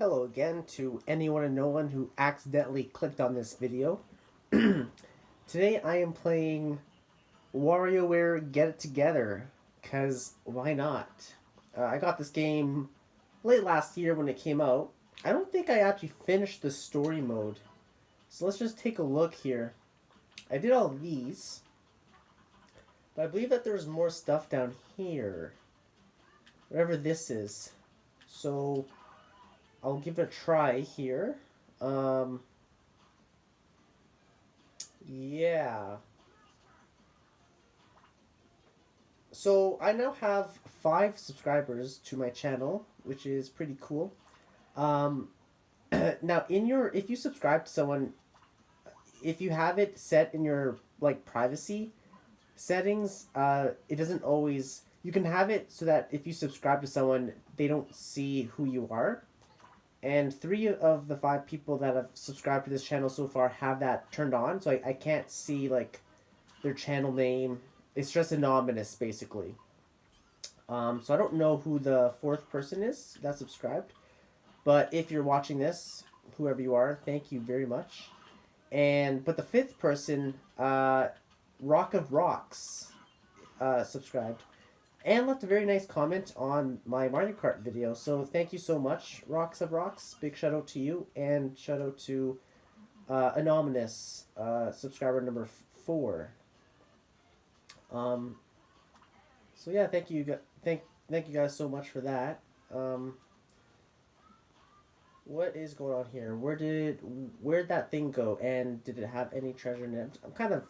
Hello again to anyone and no one who accidentally clicked on this video. Today I am playing WarioWare Get It Together, because why not? I got this game late last year when it came out. I don't think I actually finished the story mode. So let's just take a look here. I did all these, but I believe that there's more stuff down here. Whatever this is. So I'll give it a try here. Um, yeah. So I now have 5 subscribers to my channel, which is pretty cool. Um, now if you subscribe to someone, if you have it set in your like privacy settings, it doesn't always. You can have it so that if you subscribe to someone, they don't see who you are. And 3 of the 5 people that have subscribed to this channel so far have that turned on, so I can't see like their channel name. It's just anonymous, basically. So I don't know who the 4th person is that subscribed, but if you're watching this, whoever you are, thank you very much. But the 5th person, Rock of Rocks, subscribed and left a very nice comment on my Mario Kart video. So thank you so much, Rocks of Rocks. Big shout out to you, and shout out to Anonymous, subscriber number 4. So yeah, thank you guys so much for that. What is going on here? Where'd that thing go? And did it have any treasure in it? I'm kind of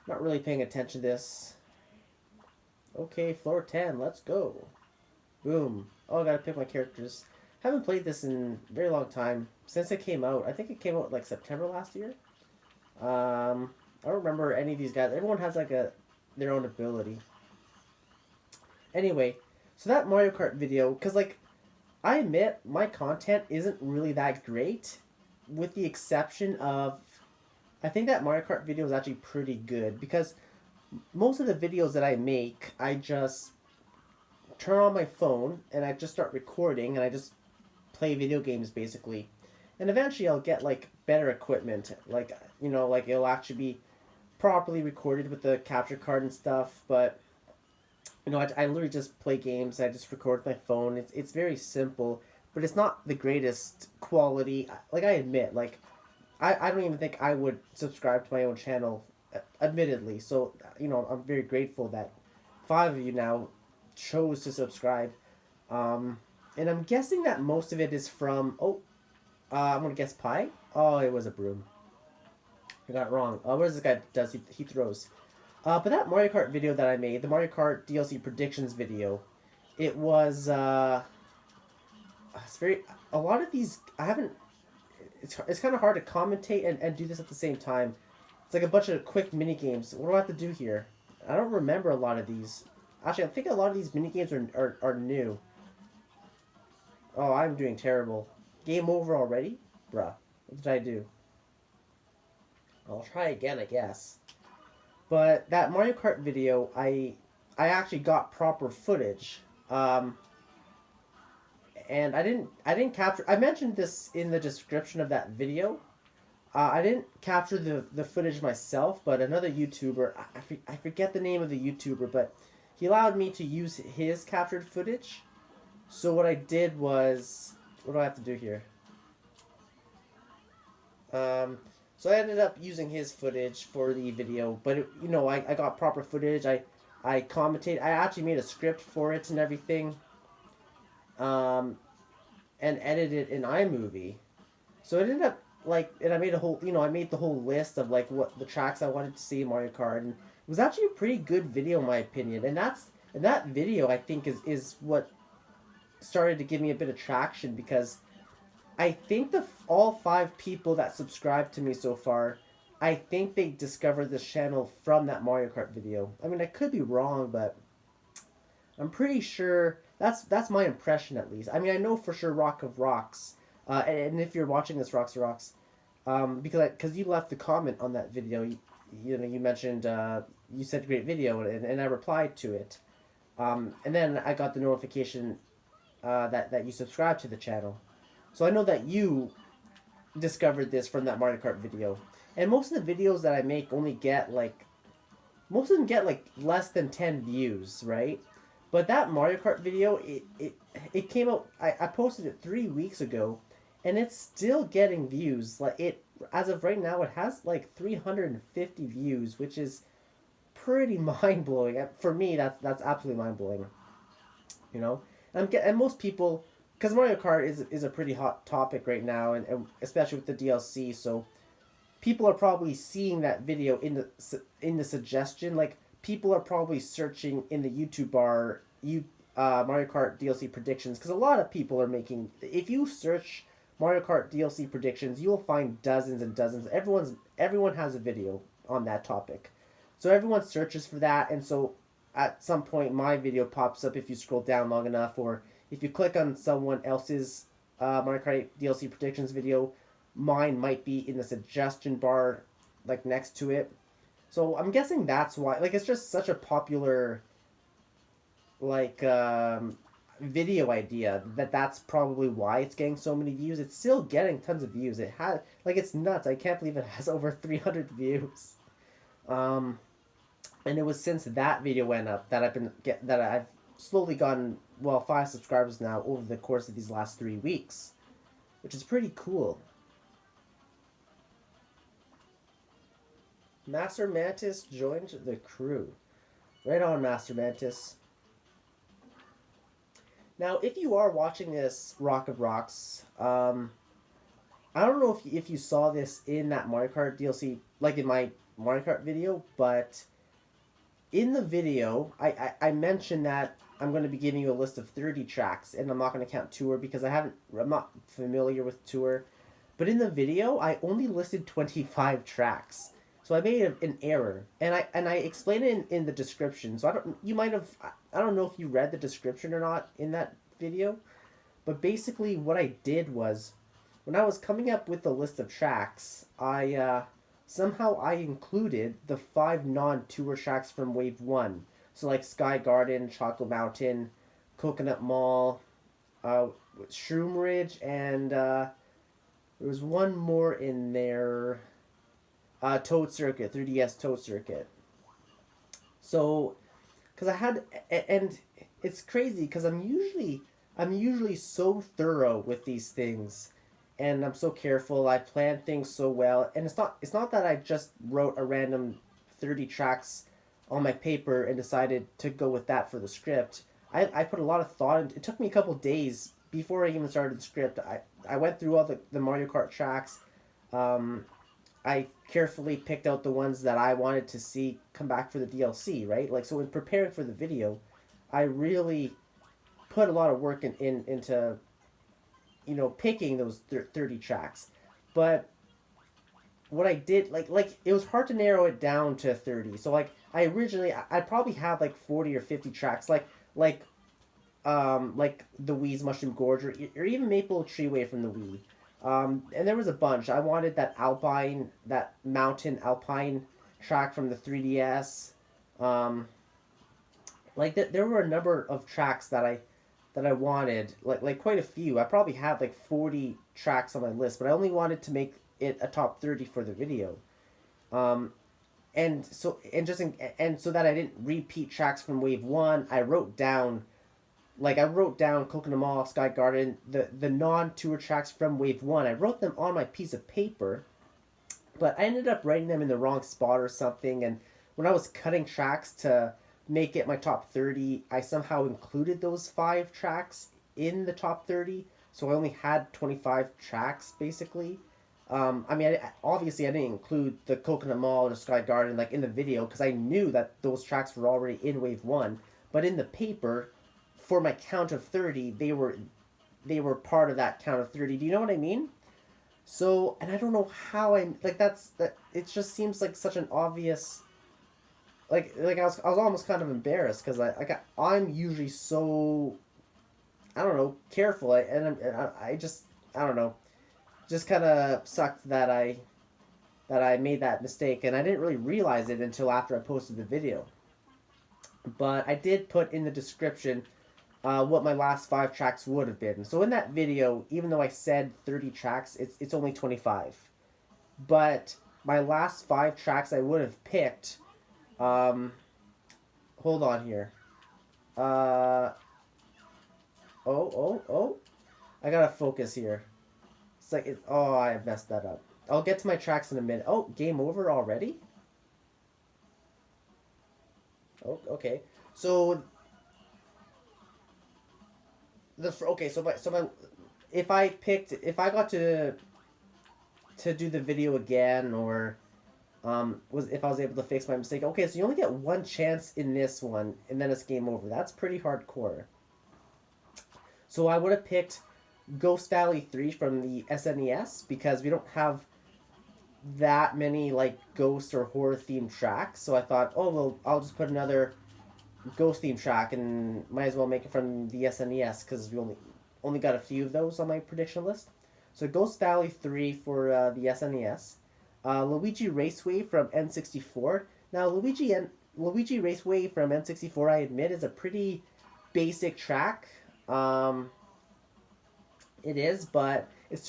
not really paying attention to this. Okay, floor 10, let's go. Boom. Oh, I gotta pick my characters. Haven't played this in a very long time. Since it came out. I think it came out like September last year. I don't remember any of these guys. Everyone has like their own ability. Anyway, so that Mario Kart video, because like, I admit my content isn't really that great, with the exception of, I think that Mario Kart video is actually pretty good, because most of the videos that I make, I just turn on my phone and I just start recording and I just play video games basically. And eventually I'll get like better equipment, like, like it'll actually be properly recorded with the capture card and stuff, but I literally just play games. I just record with my phone. It's very simple, but it's not the greatest quality. Like, I admit, like, I don't even think I would subscribe to my own channel, admittedly. So, I'm very grateful that 5 of you now chose to subscribe. And I'm guessing that most of it is from, I'm going to guess pie? Oh, it was a broom. I got it wrong. What does this guy does? He throws. But that Mario Kart video that I made, the Mario Kart DLC predictions video, it was, it's very, a lot of these, I haven't, it's kind of hard to commentate and do this at the same time. It's like a bunch of quick mini games. What do I have to do here? I don't remember a lot of these. Actually, I think a lot of these mini games are new. Oh, I'm doing terrible. Game over already? Bruh, what did I do? I'll try again, I guess. But that Mario Kart video, I actually got proper footage, and I didn't capture. I mentioned this in the description of that video. I didn't capture the footage myself, but another YouTuber, I forget the name of the YouTuber, but he allowed me to use his captured footage. So what I did was, what do I have to do here? So I ended up using his footage for the video, but I got proper footage. I commented. I actually made a script for it and everything, and edited it in iMovie. So it ended up and I made I made the whole list of like what the tracks I wanted to see in Mario Kart, and it was actually a pretty good video in my opinion. And that video I think is what started to give me a bit of traction, because I think all 5 people that subscribed to me so far, I think they discovered this channel from that Mario Kart video. I mean, I could be wrong, but I'm pretty sure that's my impression at least. I mean, I know for sure Rock of Rocks, and if you're watching this, Rocks of Rocks, because you left the comment on that video, you mentioned you said great video, and I replied to it, and then I got the notification that you subscribed to the channel. So I know that you discovered this from that Mario Kart video. And most of the videos that I make only get like most of them get like less than 10 views, right? But that Mario Kart video, it came out. I posted it 3 weeks ago, and it's still getting views. Like it as of right now, it has like 350 views, which is pretty mind blowing. For me, that's absolutely mind blowing. You know, and most people, because Mario Kart is a pretty hot topic right now, and especially with the DLC. So people are probably seeing that video in the suggestion. Like people are probably searching in the YouTube bar Mario Kart DLC predictions, because a lot of people are making. If you search Mario Kart DLC predictions, you will find dozens and dozens. Everyone has a video on that topic, so everyone searches for that, and so at some point my video pops up if you scroll down long enough, or if you click on someone else's Mario Kart DLC predictions video, mine might be in the suggestion bar like next to it. So I'm guessing that's why, like, it's just such a popular like video idea that's probably why it's getting so many views. It's still getting tons of views. It had like it's nuts. I can't believe it has over 300 views. Um and it was since that video went up that I've slowly gotten, well, 5 subscribers now over the course of these last 3 weeks, which is pretty cool. Master Mantis joined the crew. Right on, Master Mantis. Now, if you are watching this Rock of Rocks, I don't know if you saw this in that Mario Kart DLC, like in my Mario Kart video, but in the video, I mentioned that I'm going to be giving you a list of 30 tracks, and I'm not going to count Tour because I'm not familiar with Tour. But in the video, I only listed 25 tracks. So I made an error, and I explained it in the description. So I don't know if you read the description or not in that video, but basically what I did was, when I was coming up with the list of tracks, I somehow I included the 5 non-tour tracks from Wave One. So like Sky Garden, Chocolate Mountain, Coconut Mall, Shroom Ridge, and there was one more in there. Toad Circuit, 3DS Toad Circuit. So, because I had, and it's crazy because I'm usually so thorough with these things, and I'm so careful. I plan things so well, and it's not that I just wrote a random 30 tracks on my paper and decided to go with that for the script. I put a lot of thought into it. It took me a couple days before I even started the script. I went through all the Mario Kart tracks. I carefully picked out the ones that I wanted to see come back for the DLC, right? Like, so in preparing for the video, I really put a lot of work into, picking those 30 tracks. But what I did, like it was hard to narrow it down to 30. So like I probably had like 40 or 50 tracks, like the Wii's Mushroom Gorge, or even Maple Treeway from the Wii. And there was a bunch. I wanted that mountain alpine track from the 3DS. There were a number of tracks that I wanted, like quite a few. I probably had like 40 tracks on my list, but I only wanted to make it a top 30 for the video. Um, and so that I didn't repeat tracks from Wave One, I wrote down Coconut Mall, Sky Garden, the non-tour tracks from Wave 1. I wrote them on my piece of paper, but I ended up writing them in the wrong spot or something. And when I was cutting tracks to make it my top 30, I somehow included those 5 tracks in the top 30. So I only had 25 tracks, basically. Obviously I didn't include the Coconut Mall or Sky Garden like in the video because I knew that those tracks were already in Wave 1. But in the paper, for my count of 30, they were part of that count of 30. Do you know what I mean? So, and I don't know how that it just seems like such an obvious, I was almost kind of embarrassed because I'm usually so, I don't know, careful. I don't know, just kind of sucked that I made that mistake, and I didn't really realize it until after I posted the video. But I did put in the description what my last 5 tracks would have been. So in that video, even though I said 30 tracks, it's only 25. But my last 5 tracks I would have picked. Um, hold on here. Uh, oh. I gotta focus here. It's like, oh, I messed that up. I'll get to my tracks in a minute. Oh, game over already? Oh, okay. So okay, if I got to do the video again, or was if I was able to fix my mistake. Okay, so you only get one chance in this one, and then it's game over. That's pretty hardcore. So I would have picked Ghost Valley 3 from the SNES because we don't have that many like ghost or horror themed tracks. So I thought, oh well, I'll just put another ghost theme track and might as well make it from the SNES because we only got a few of those on my prediction list. So Ghost Valley 3 for the SNES. Luigi Raceway from N64. Now Luigi Raceway from N64, I admit, is a pretty basic track. It is, but it's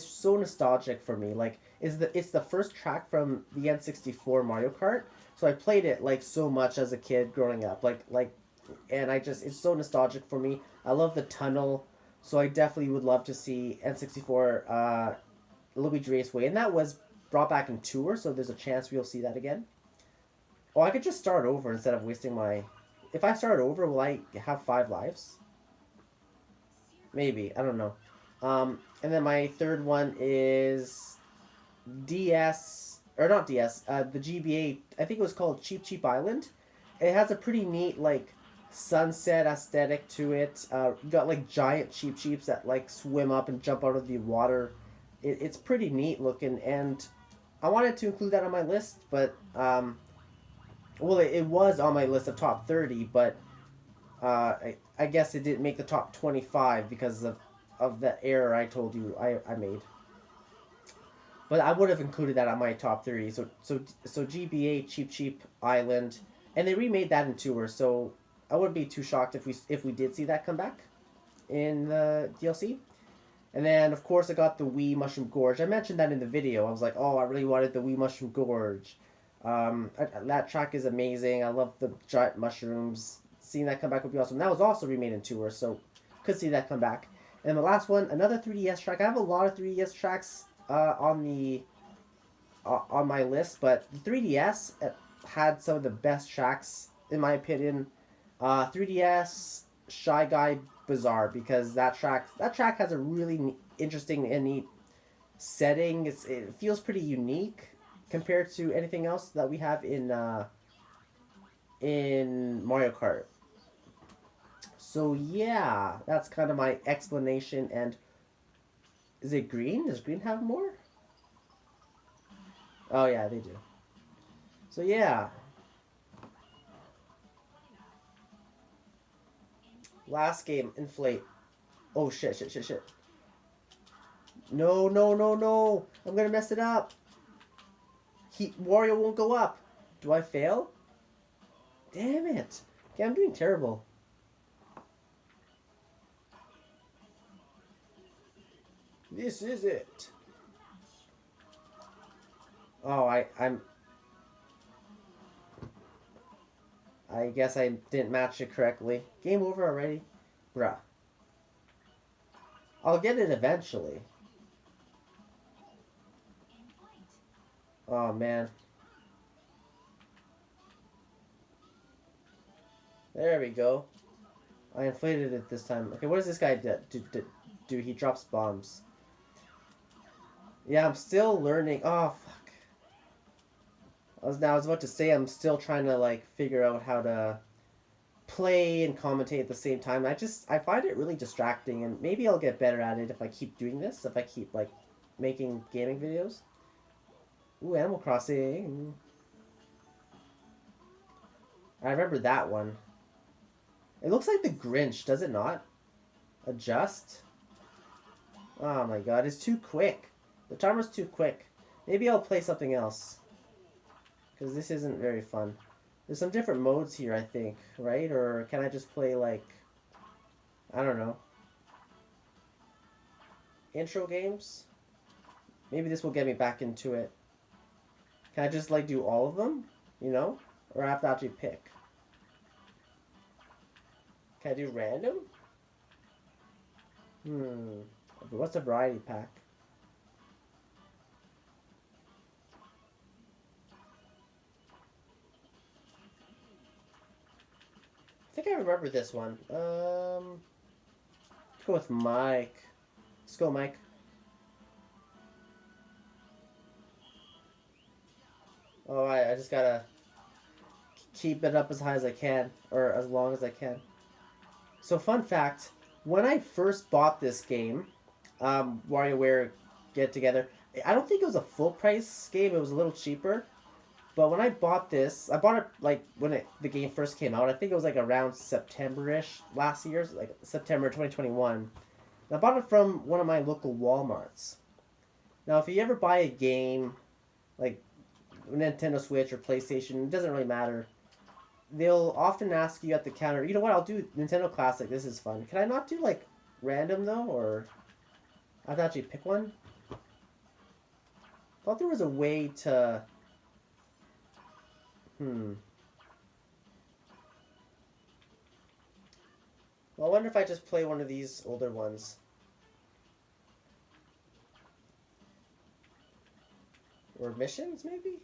so nostalgic for me. Like, it's the first track from the N64 Mario Kart, so I played it like so much as a kid growing up. And it's so nostalgic for me. I love the tunnel, so I definitely would love to see N64 Luigi Raceway, and that was brought back in tour, so there's a chance we'll see that again. Oh, I could just start over instead of wasting my. If I start over, will I have 5 lives? Maybe, I don't know. And then my third one is DS, or not DS, the GBA. I think it was called Cheap Cheap Island. It has a pretty neat like sunset aesthetic to it. You got like giant Cheap Cheeps that like swim up and jump out of the water. It's pretty neat looking, and I wanted to include that on my list, but well, it was on my list of top 30, but I guess it didn't make the top 25 because of the error I told you I made. But I would have included that on my top 30. So GBA Cheap Cheap Island, and they remade that in tour. So I wouldn't be too shocked if we did see that come back in the DLC. And then of course I got the Wii Mushroom Gorge. I mentioned that in the video. I was like, oh, I really wanted the Wii Mushroom Gorge. That track is amazing. I love the giant mushrooms. Seeing that come back would be awesome. That was also remade in tour, so could see that come back. And the last one, another 3DS track. I have a lot of 3DS tracks on my list, but the 3DS had some of the best tracks in my opinion. 3DS Shy Guy Bazaar, because that track has a really interesting and neat setting. It feels pretty unique compared to anything else that we have in Mario Kart. So yeah, that's kind of my explanation. And is it green? Does green have more? Oh yeah, they do. So yeah, last game, inflate. Oh shit. No. I'm gonna mess it up. Wario won't go up. Do I fail? Damn it. Okay, I'm doing terrible. This is it. Oh, I guess I didn't match it correctly. Game over already? Bruh. I'll get it eventually. Oh, man. There we go. I inflated it this time. Okay, what does this guy do? He drops bombs. Yeah, I'm still learning. Oh, fuck. I was about to say I'm still trying to, like, figure out how to play and commentate at the same time. I find it really distracting, and maybe I'll get better at it if I keep doing this, if I keep, like, making gaming videos. Ooh, Animal Crossing. I remember that one. It looks like the Grinch, does it not? Adjust? Oh my god, it's too quick. The timer's too quick. Maybe I'll play something else. Because this isn't very fun. There's some different modes here, I think, right? Or can I just play, like... I don't know. Intro games? Maybe this will get me back into it. Can I just like do all of them? You know? Or I have to actually pick? Can I do random? Hmm. What's a variety pack? I think I remember this one. Let's go with Mike. Let's go, Mike. All right, I just gotta keep it up as high as I can, or as long as I can. So, fun fact: when I first bought this game, WarioWare Get Together, I don't think it was a full price game. It was a little cheaper. But when I bought this, I bought it like when the game first came out. I think it was like around September-ish last year, like September 2021. And I bought it from one of my local WalMarts. Now, if you ever buy a game like Nintendo Switch or PlayStation, it doesn't really matter. They'll often ask you at the counter, you know what, I'll do Nintendo Classic, this is fun. Can I not do like random though, or I have to actually pick one? I thought there was a way to. Hmm. Well, I wonder if I just play one of these older ones. Or missions, maybe?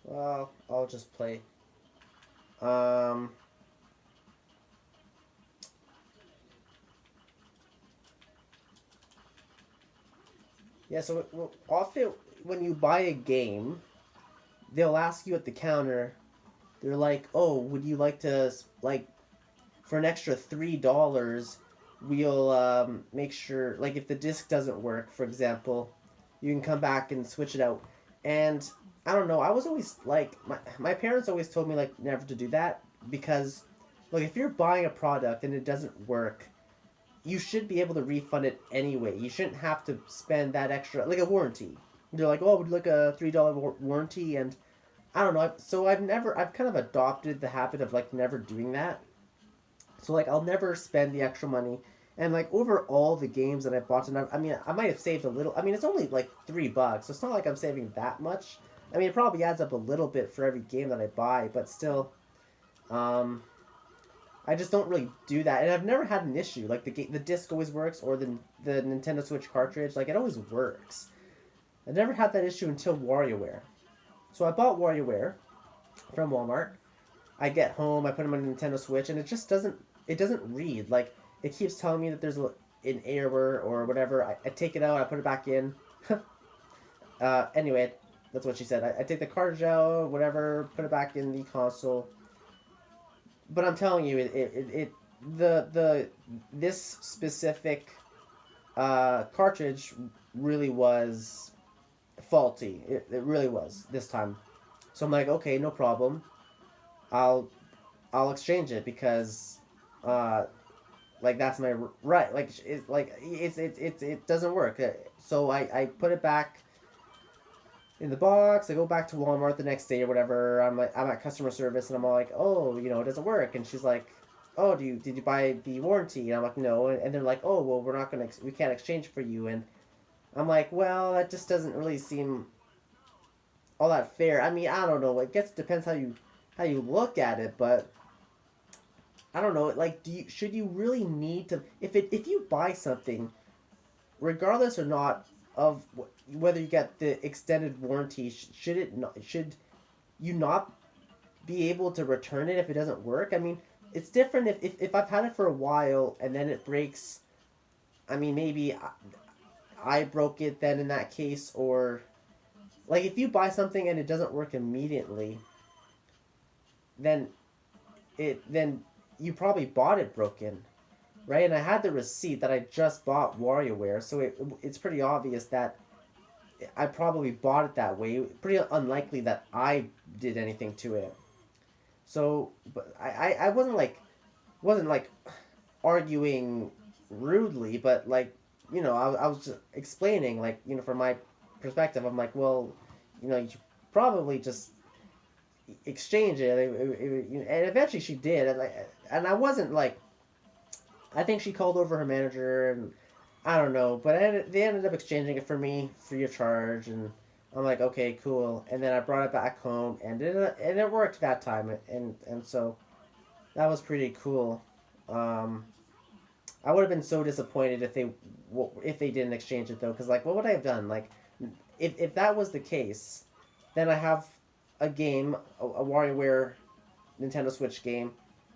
Well, I'll just play. Um, yeah, so often when you buy a game, they'll ask you at the counter, they're like, oh, would you like to, like, for an extra $3, we'll make sure, like, if the disc doesn't work, for example, you can come back and switch it out. And I don't know, I was always like, my parents always told me, like, never to do that because, look, if you're buying a product and it doesn't work, you should be able to refund it anyway. You shouldn't have to spend that extra, like a warranty. They're like, oh, would you like a $3 warranty? And I don't know. So I've kind of adopted the habit of like never doing that. So like I'll never spend the extra money. And like over all the games that I bought, and I mean, I might have saved a little. I mean, it's only like $3, so it's not like I'm saving that much. I mean, it probably adds up a little bit for every game that I buy, but still, um, I just don't really do that, and I've never had an issue. Like the disc always works, or the Nintendo Switch cartridge, like it always works. I never had that issue until WarioWare. So I bought WarioWare from Walmart. I get home, I put them on a Nintendo Switch, and it doesn't read. Like it keeps telling me that there's an error or whatever. I take it out, I put it back in. Anyway, that's what she said. I take the cartridge out, whatever, put it back in the console. But I'm telling you, the this specific cartridge really was faulty. It really was this time. So I'm like, okay, no problem. I'll I'll exchange it because uh, like that's my right. Like it doesn't work. So I put it back in the box. I go back to Walmart the next day or whatever. I'm at customer service and I'm all like, oh, it doesn't work. And she's like, oh, did you buy the warranty? And I'm like, no. And they're like, oh, well, we can't exchange it for you. And I'm like, well, that just doesn't really seem all that fair. I mean, I don't know. I guess it depends how you look at it, but I don't know. Like, should you really need to if you buy something, regardless or not of whether you get the extended warranty, should you not be able to return it if it doesn't work? I mean, it's different if I've had it for a while and then it breaks. I mean, maybe I broke it then in that case, or like if you buy something and it doesn't work immediately, then then you probably bought it broken, right? And I had the receipt that I just bought WarioWare, so it's pretty obvious that I probably bought it that way. Pretty unlikely that I did anything to it. So, but I wasn't like arguing rudely, but like I was just explaining like from my perspective, I'm like, well, you should probably just exchange it. And eventually she did, and I wasn't like, I think she called over her manager, and I don't know, but they ended up exchanging it for me free of charge, and I'm like, okay, cool. And then I brought it back home, and it worked that time, and so that was pretty cool. Um, I would have been so disappointed if they didn't exchange it though, because like, what would I have done? Like, if that was the case, then I have a game, a WarioWare Nintendo Switch game,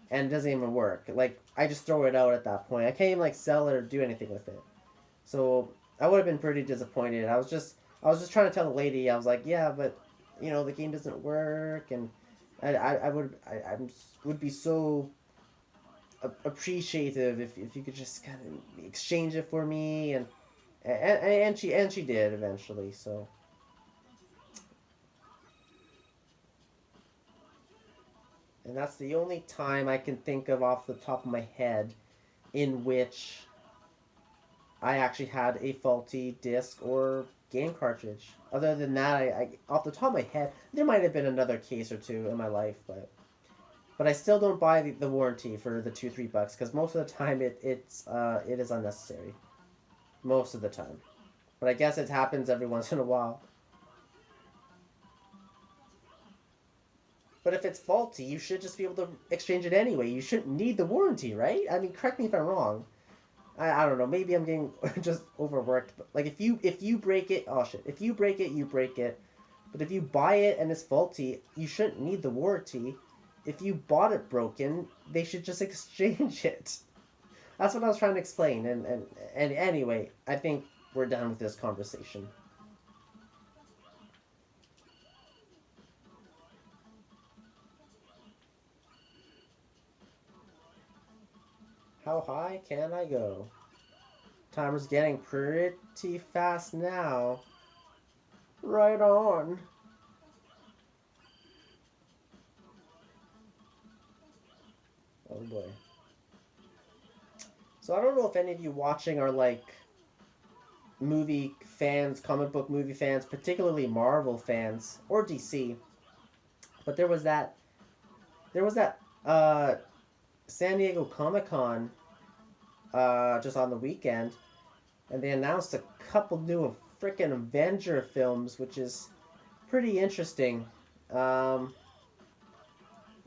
and it doesn't even work. Like, I just throw it out at that point. I can't even like sell it or do anything with it. So I would have been pretty disappointed. I was just trying to tell the lady. I was like, yeah, but the game doesn't work, and I would be so appreciative if you could just kind of exchange it for me, and she did eventually. So and that's the only time I can think of off the top of my head in which I actually had a faulty disc or game cartridge. Other than that, I off the top of my head, there might have been another case or two in my life, but I still don't buy the warranty for the $2-3 because most of the time it is unnecessary. Most of the time, but I guess it happens every once in a while. But if it's faulty, you should just be able to exchange it anyway. You shouldn't need the warranty, right? I mean, correct me if I'm wrong. I don't know. Maybe I'm getting just overworked. But like if you break it, oh shit. If you break it, you break it. But if you buy it and it's faulty, you shouldn't need the warranty. If you bought it broken, they should just exchange it. That's what I was trying to explain. And anyway, I think we're done with this conversation. How high can I go? Timer's getting pretty fast now. Right on. Oh boy. So I don't know if any of you watching are like movie fans, comic book movie fans, particularly Marvel fans or DC. But there was that San Diego Comic Con just on the weekend, and they announced a couple new freaking Avenger films, which is pretty interesting. Um,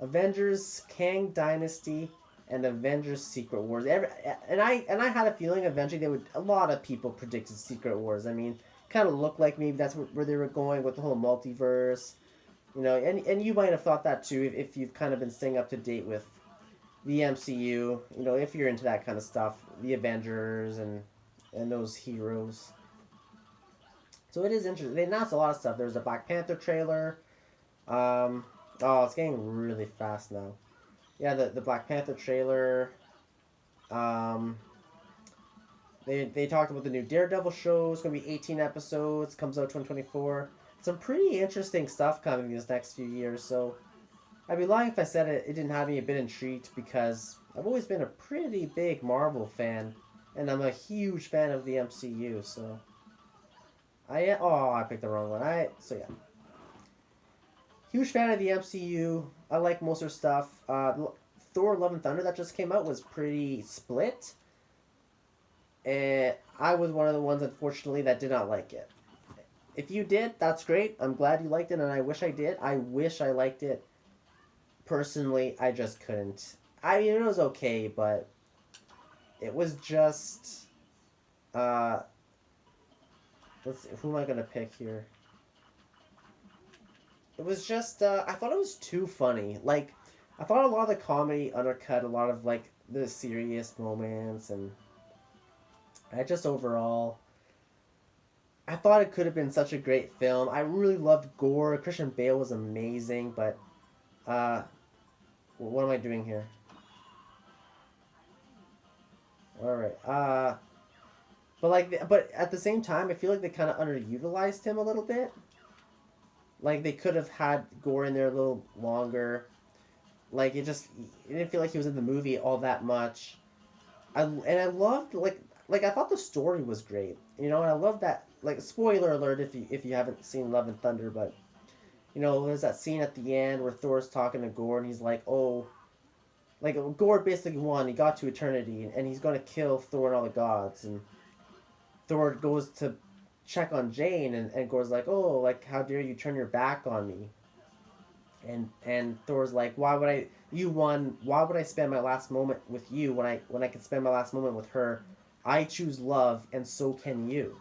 Avengers Kang Dynasty and Avengers Secret Wars. And I had a feeling eventually they would. A lot of people predicted Secret Wars. I mean, kind of looked like maybe that's where they were going with the whole multiverse. And you might have thought that too if you've kind of been staying up to date with the MCU. If you're into that kind of stuff, the Avengers and those heroes. So it is interesting. They announced a lot of stuff. There's a Black Panther trailer. Oh, it's getting really fast now. Yeah, the Black Panther trailer. Um, they talked about the new Daredevil show. It's gonna be 18 episodes. Comes out 2024. Some pretty interesting stuff coming these next few years. So I'd be lying if I said it didn't have me a bit intrigued because I've always been a pretty big Marvel fan, and I'm a huge fan of the MCU. So I picked the wrong one. Yeah, huge fan of the MCU. I like most of their stuff. Thor: Love and Thunder that just came out was pretty split, and I was one of the ones unfortunately that did not like it. If you did, that's great. I'm glad you liked it, and I wish I did. I wish I liked it. Personally, I just couldn't. I mean, it was okay, but it was just. Uh, let's see, who am I gonna pick here? It was just. I thought it was too funny. Like, I thought a lot of the comedy undercut a lot of like the serious moments, and I just overall. I thought it could have been such a great film. I really loved gore. Christian Bale was amazing, but uh, what am I doing here? All right. But at the same time, I feel like they kind of underutilized him a little bit. Like they could have had gore in there a little longer. Like it didn't feel like he was in the movie all that much. I loved like I thought the story was great. And I love that like spoiler alert if you haven't seen Love and Thunder, but there's that scene at the end where Thor's talking to Gore and he's like, oh, like Gore basically won. He got to eternity and he's gonna kill Thor and all the gods. And Thor goes to check on Jane and Gore's like, oh, like how dare you turn your back on me? And Thor's like, why would I? You won. Why would I spend my last moment with you when I can spend my last moment with her? I choose love, and so can you.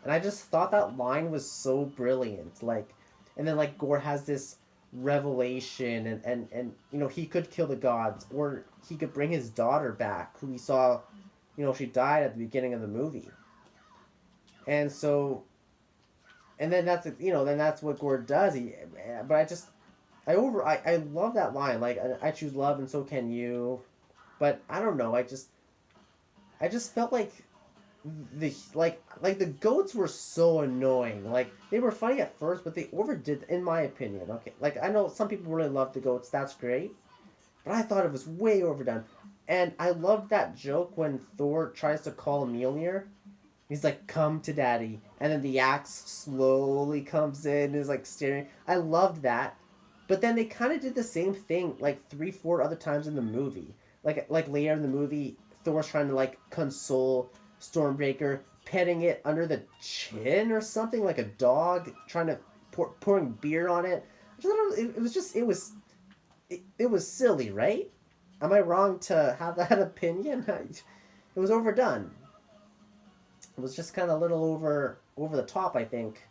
And I just thought that line was so brilliant. Like, and then like Gore has this revelation, and he could kill the gods, or he could bring his daughter back, who we saw, she died at the beginning of the movie. And so, and then that's what Gore does. But I love that line. Like I choose love, and so can you. But I don't know. I just felt like the goats were so annoying. Like they were funny at first, but they overdid, in my opinion. Okay, like I know some people really love the goats. That's great, but I thought it was way overdone. And I loved that joke when Thor tries to call Mjolnir. He's like, "Come to daddy," and then the axe slowly comes in and is like staring. I loved that, but then they kind of did the same thing like three, four other times in the movie. Like later in the movie, Thor's trying to like console Stormbreaker, petting it under the chin or something like a dog, trying to pouring beer on it. It was silly, right? Am I wrong to have that opinion? It was overdone. It was just kind of a little over the top, I think.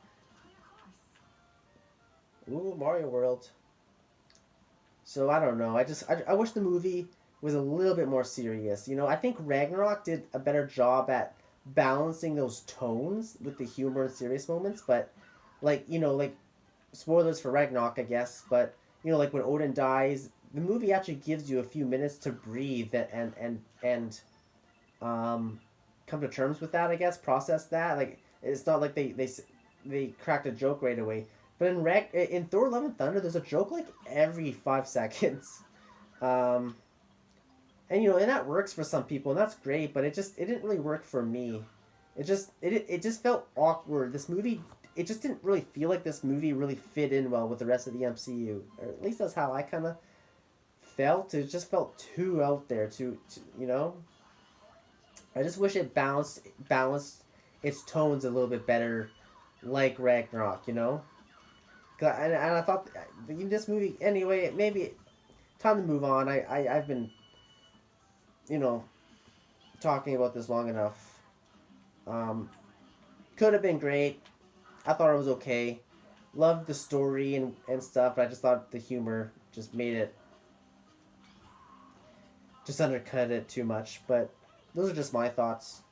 Ooh, Mario World. So I don't know. I wish the movie was a little bit more serious. I think Ragnarok did a better job at balancing those tones with the humor and serious moments. But like spoilers for Ragnarok, I guess. But like when Odin dies, the movie actually gives you a few minutes to breathe and come to terms with that. I guess process that. Like it's not like they cracked a joke right away. But in Thor: Love and Thunder, there's a joke like every 5 seconds. Um, and that works for some people, and that's great. But it didn't really work for me. It just felt awkward. This movie, it just didn't really feel like this movie really fit in well with the rest of the MCU. Or at least that's how I kind of felt. It just felt too out there. Too. I just wish it balanced its tones a little bit better, like Ragnarok. And I thought this movie anyway. Maybe time to move on. I've been you know talking about this long enough. Um, could have been great. I thought it was okay. Loved the story and stuff, but I just thought the humor just made it just undercut it too much. But those are just my thoughts.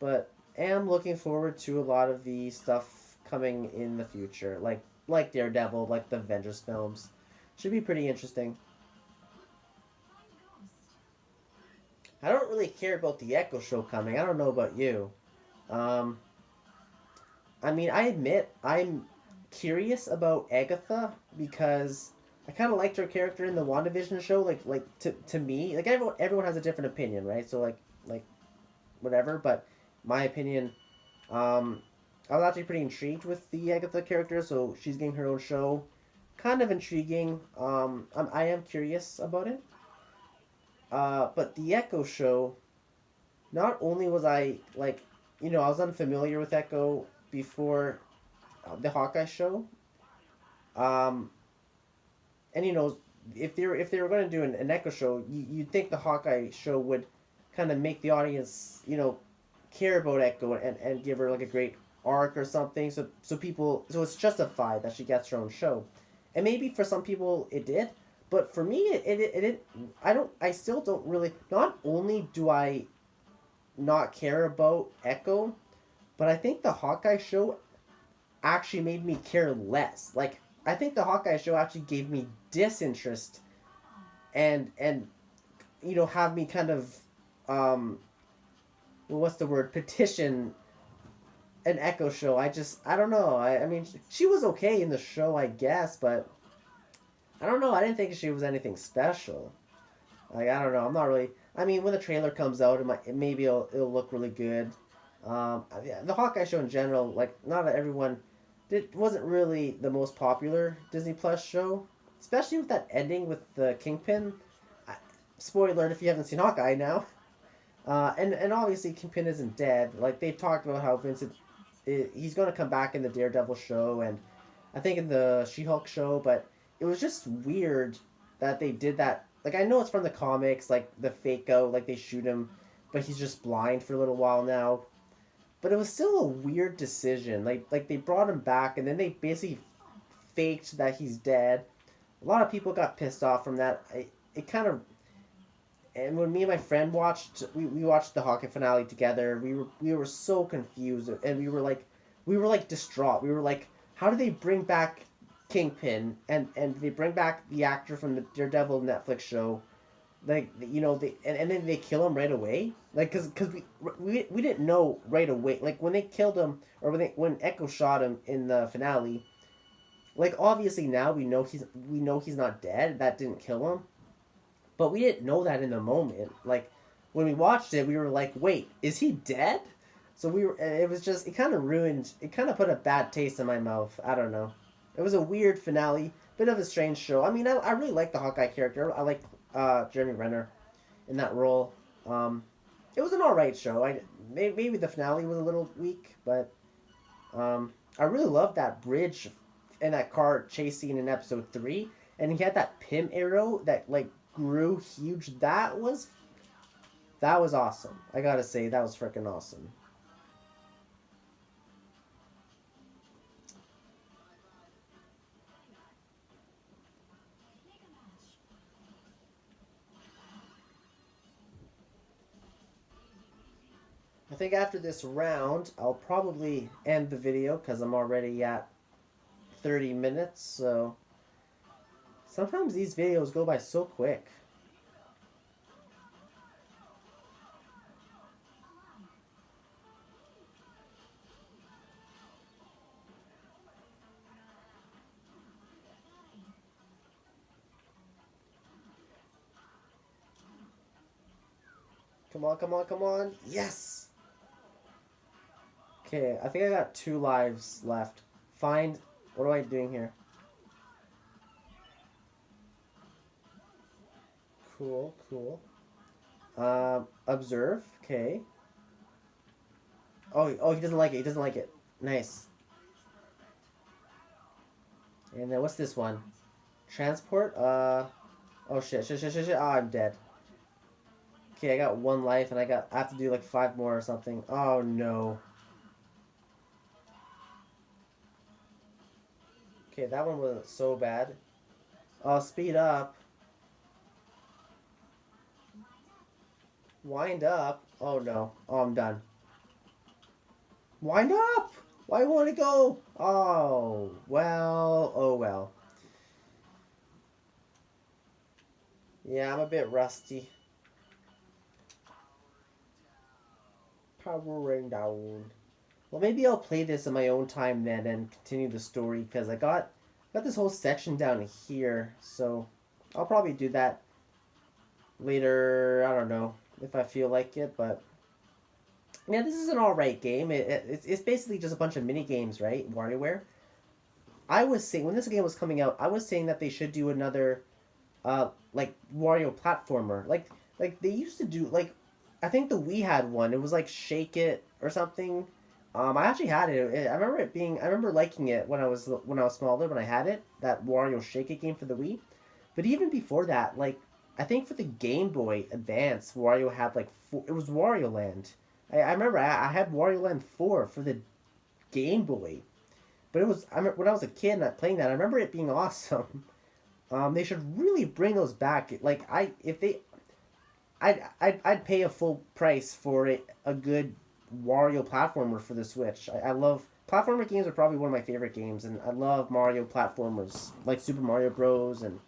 But am looking forward to a lot of the stuff coming in the future, like Daredevil, like the Avengers films. Should be pretty interesting. I don't really care about the Echo Show coming. I don't know about you. Um, I mean, I admit I'm curious about Agatha because I kind of liked her character in the WandaVision show. Like to me, like everyone has a different opinion, right? So like whatever, but my opinion, um, I was actually pretty intrigued with the Agatha character. So she's getting her own show, kind of intriguing. I am curious about it. But the Echo show, not only was I like, I was unfamiliar with Echo before the Hawkeye show. Um, and if they were going to do an Echo show, you'd think the Hawkeye show would kind of make the audience care about Echo and give her like a great arc or something. So it's justified that she gets her own show, and maybe for some people it did, but for me it I still don't really. Not only do I not care about Echo, but I think the Hawkeye show actually made me care less. Like I think the Hawkeye show actually gave me disinterest and have me kind of um what's the word, petition an Echo show. I don't know. I mean she was okay in the show I guess, but I don't know. I didn't think she was anything special. Like I don't know. I'm not really. I mean when the trailer comes out, maybe it'll look really good. Yeah, the Hawkeye show in general, like not everyone, it wasn't really the most popular Disney Plus show, especially with that ending with the Kingpin. I, spoiler alert if you haven't seen Hawkeye now. And obviously Kingpin isn't dead. Like they've talked about how Vincent, he's going to come back in the Daredevil show and I think in the She-Hulk show, but it was just weird that they did that. Like I know it's from the comics, like the fake out, like they shoot him, but he's just blind for a little while now. But it was still a weird decision. Like they brought him back and then they basically faked that he's dead. A lot of people got pissed off from that. It kind of, and when me and my friend watched, we watched the Hawkeye finale together. We were so confused and we were like distraught. We were like, how do they bring back Kingpin and they bring back the actor from the Daredevil Netflix show, like they and then they kill him right away, like because we didn't know right away, like when they killed him or when Echo shot him in the finale, like obviously now we know he's not dead, that didn't kill him, but we didn't know that in the moment. Like when we watched it, we were like, wait, is he dead? So it was just, it kind of ruined, it kind of put a bad taste in my mouth. I don't know. It was a weird finale, bit of a strange show. I mean, I really like the Hawkeye character. I like Jeremy Renner in that role. Um, it was an alright show. Maybe the finale was a little weak, but I really loved that bridge and that car chase scene in episode 3. And he had that Pym arrow that like grew huge. That was awesome. I gotta say, that was freaking awesome. I think after this round, I'll probably end the video because I'm already at 30 minutes. So sometimes these videos go by so quick. Come on, come on, come on. Yes! Okay, I think I got 2 lives left. Find. What am I doing here? Cool, cool. Observe. Okay. Oh, he doesn't like it. He doesn't like it. Nice. And then what's this one? Transport. Oh shit, shit, shit, shit, shit. Oh, I'm dead. Okay, I got 1 life, and I have to do like 5 more or something. Oh no. Okay, that one wasn't so bad. Oh, speed up. Wind up. Oh no. Oh, I'm done. Wind up! Why won't it go? Oh, well. Oh, well. Yeah, I'm a bit rusty. Powering down. Well, maybe I'll play this in my own time then and continue the story because I got this whole section down here. So I'll probably do that later. I don't know if I feel like it, but yeah, this is an alright game. It's basically just a bunch of mini games, right? WarioWare. I was saying when this game was coming out, I was saying that they should do another like Wario platformer. Like they used to do, like I think the Wii had one. It was like Shake It or something. I actually had it. I remember it being. I remember liking it when I was smaller when I had it. That Wario Shake It game for the Wii. But even before that, like I think for the Game Boy Advance, Wario had like it was Wario Land. I remember I had Wario Land 4 for the Game Boy. But it was when I was a kid and playing that. I remember it being awesome. They should really bring those back. Like if they, I'd pay a full price for a good Wario platformer for the Switch. I love platformer games are probably one of my favorite games, and I love Mario platformers like Super Mario Bros. And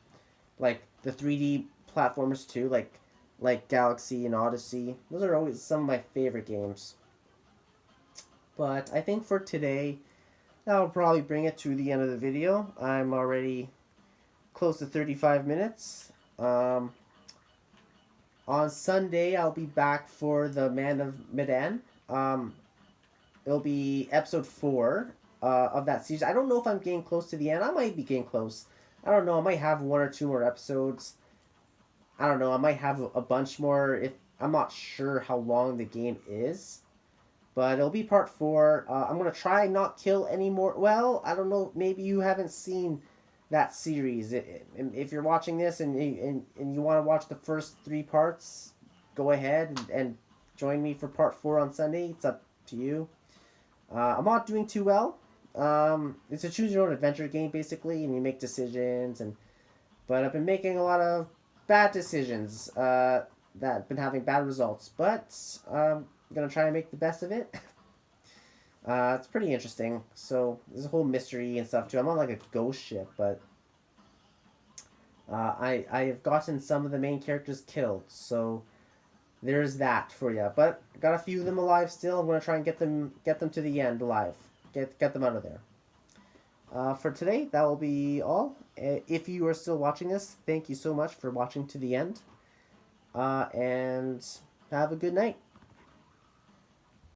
like the 3D platformers too, like Galaxy and Odyssey. Those are always some of my favorite games. But I think for today, that'll probably bring it to the end of the video. I'm already close to 35 minutes. On Sunday, I'll be back for the Man of Medan. it'll be episode 4 of that series. I don't know if I'm getting close to the end. I might be getting close. I don't know. I might have 1 or 2 more episodes. I don't know. I might have a bunch more. If I'm not sure how long the game is, but it'll be part 4. I'm gonna try and not kill any more. Well, I don't know. Maybe you haven't seen that series. If you're watching this and you want to watch the first 3 parts, go ahead and join me for part 4 on Sunday. It's up to you. I'm not doing too well. It's a choose your own adventure game basically, and you make decisions. But I've been making a lot of bad decisions that have been having bad results. But I'm gonna try and make the best of it. It's pretty interesting. So there's a whole mystery and stuff too. I'm on like a ghost ship, but I have gotten some of the main characters killed. So there's that for you. But got a few of them alive still. I'm gonna try and get them to the end alive. Get them out of there. For today, that will be all. If you are still watching this, thank you so much for watching to the end. And have a good night.